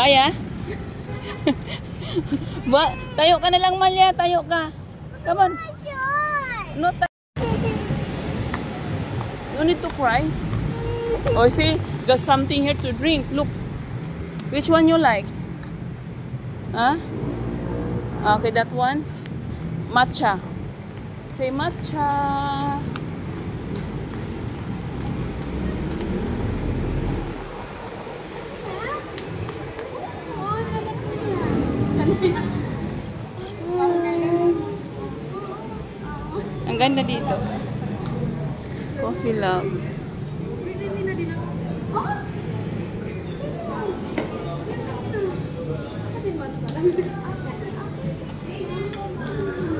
Kaya? Tayo ka na lang, Malia. Tayo ka. Come on. No, you need to cry. Oh, see? There's something here to drink. Look. Which one you like? Huh? Okay, that one. Matcha. Say matcha. Ang ganda dito. Coffee love.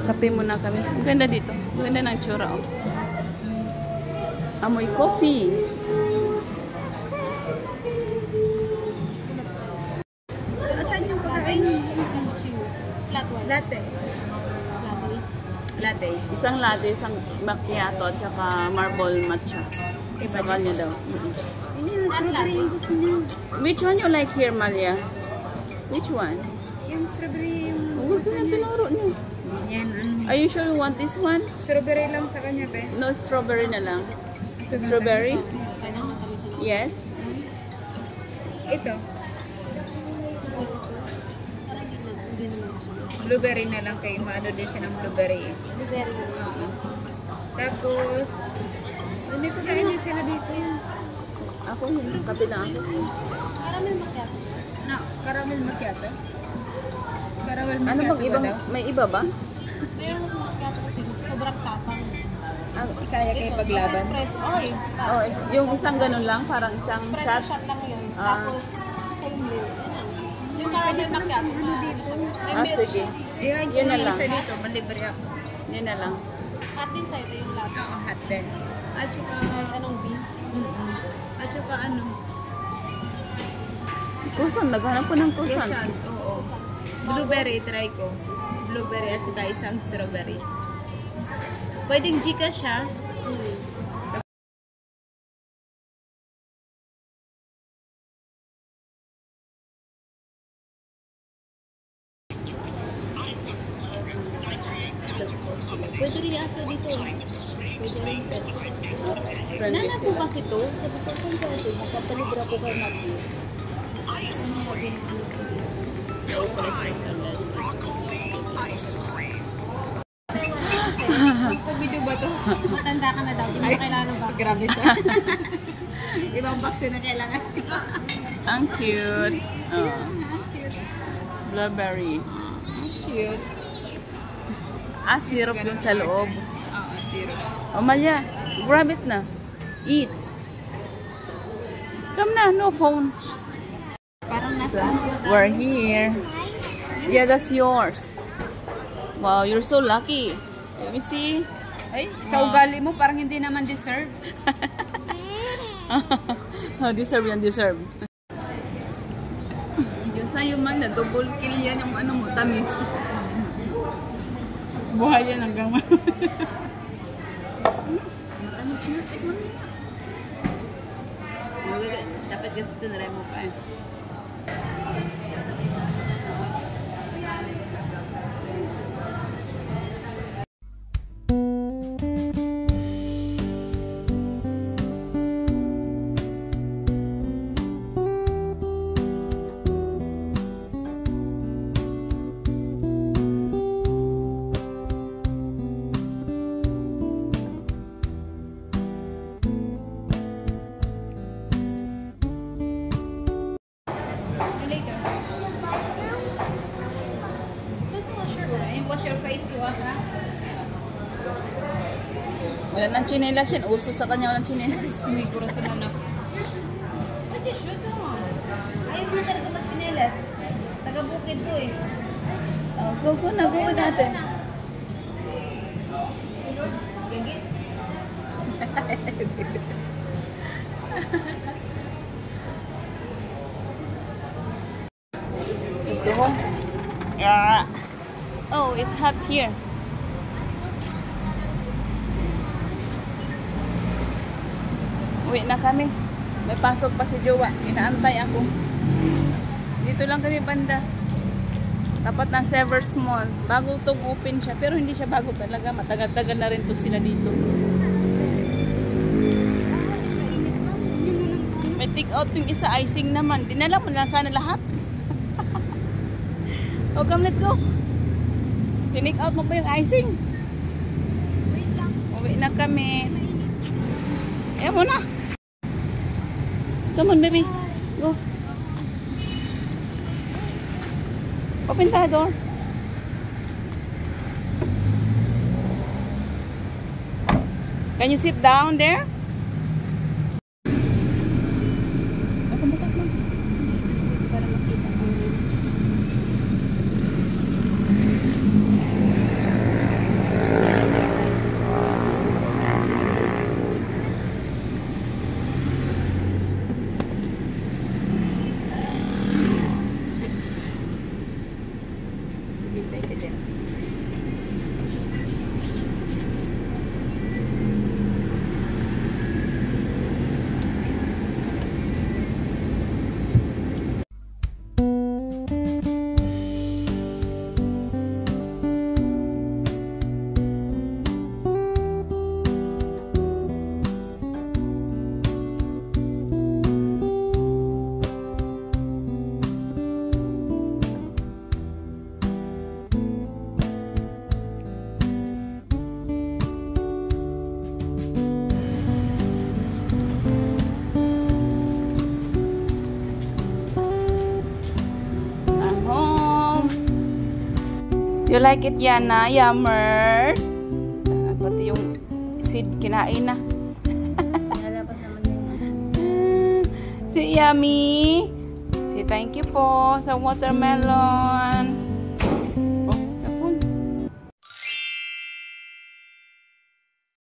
Kape muna kami. Ang ganda dito. Ang ganda ng tsura. Oh. Amoy coffee. Saan yung pagkain? Latte. Latte. Isang latte, isang macchiato, at saka marble matcha. Sa kanya daw. Ini yung strawberry yung gusto niya. Which one you like here, Malia? Which one? Yung strawberry yung Gusto niya tinuro niya. yan, ano? Are you sure you want this one? Strawberry lang sa kanya, be. No, strawberry na lang. Strawberry? Yes. Ito. Blueberry na lang kay maano din siya ng blueberry. Blueberry. Tapos, hindi ko na hindi sila dito yan. Ako, kape lang ako. Caramel macchiato. No, caramel macchiato. Caramel macchiato. Ano bang ibang, may iba ba? Meron sa macchiato kasi sobrang tapang. Kaya kayo paglaban. Espresso. Oy. Oh, yung isang ganun lang, parang isang Espresso shot. shot lang yun. Tapos, full milk. Yung caramel macchiato. Sige. Yun na lang. Isa dito, malibre ako. Yun na lang. Hot din sa ito yung latte. Oo, hot din. At saka, Anong beans? at saka ano? Croissant, naghanap ko ng croissant. Croissant, oo. Blueberry, try ko. Blueberry at saka isang strawberry. Pwedeng Gcash siya. Pwede rin aso dito. Pwede rin pwede. Nana po kasi to. Sabi ko kung pwede, magpapalibra ko kay Matthew. Video ba to? Matanda ka na daw. Hindi mo kailangan ba? Grabe siya. Ibang vaccine na kailangan. Ang cute. Oh. Blueberry. Cute. Syrup yung sa loob. Oo, syrup. Oh, Malia, grab it na. Eat. Come na, no phone. Parang So, nasa we're here. Yeah, that's yours. Wow, you're so lucky. Let me see. ay, sa ugali mo parang hindi naman deserve. Deserve yan, deserve. Yung sa'yo man na, double kill yan yung ano mo, tamis. Buhay yan hanggang Dapat kasi tinry mo pa eh. Wash your face, you ha? Wala nang chinelas yan. Uso sa kanya walang chinelas. May puro sa nanak. What is shoes mo? Ayaw mo talaga mag-chinelas. Taga-bukid to eh. Go na, go natin. Gagit? Let's go home. Oh, it's hot here. Uwi na kami. May pasok pa si Jowa. Inaantay ako. Dito lang kami banda. Tapat ng Severs Mall. Bago tong open siya. Pero hindi siya bago talaga. Matagal-tagal na rin to sila dito. May take out yung isa icing naman. Dinala mo na sana lahat. Oh, come, let's go. Tinake out mo pa yung icing. Wait lang. Uwi na kami. Ayaw mo na. Come on, baby. Go. Open the door. Can you sit down there? Ako bukas mo. Para makita ko. Hintay ka dyan. I'm home. You like it, Yana? Yummers? Pati yung seed kinain na. Nalabas naman yun. Si Yummy. Si thank you po sa watermelon.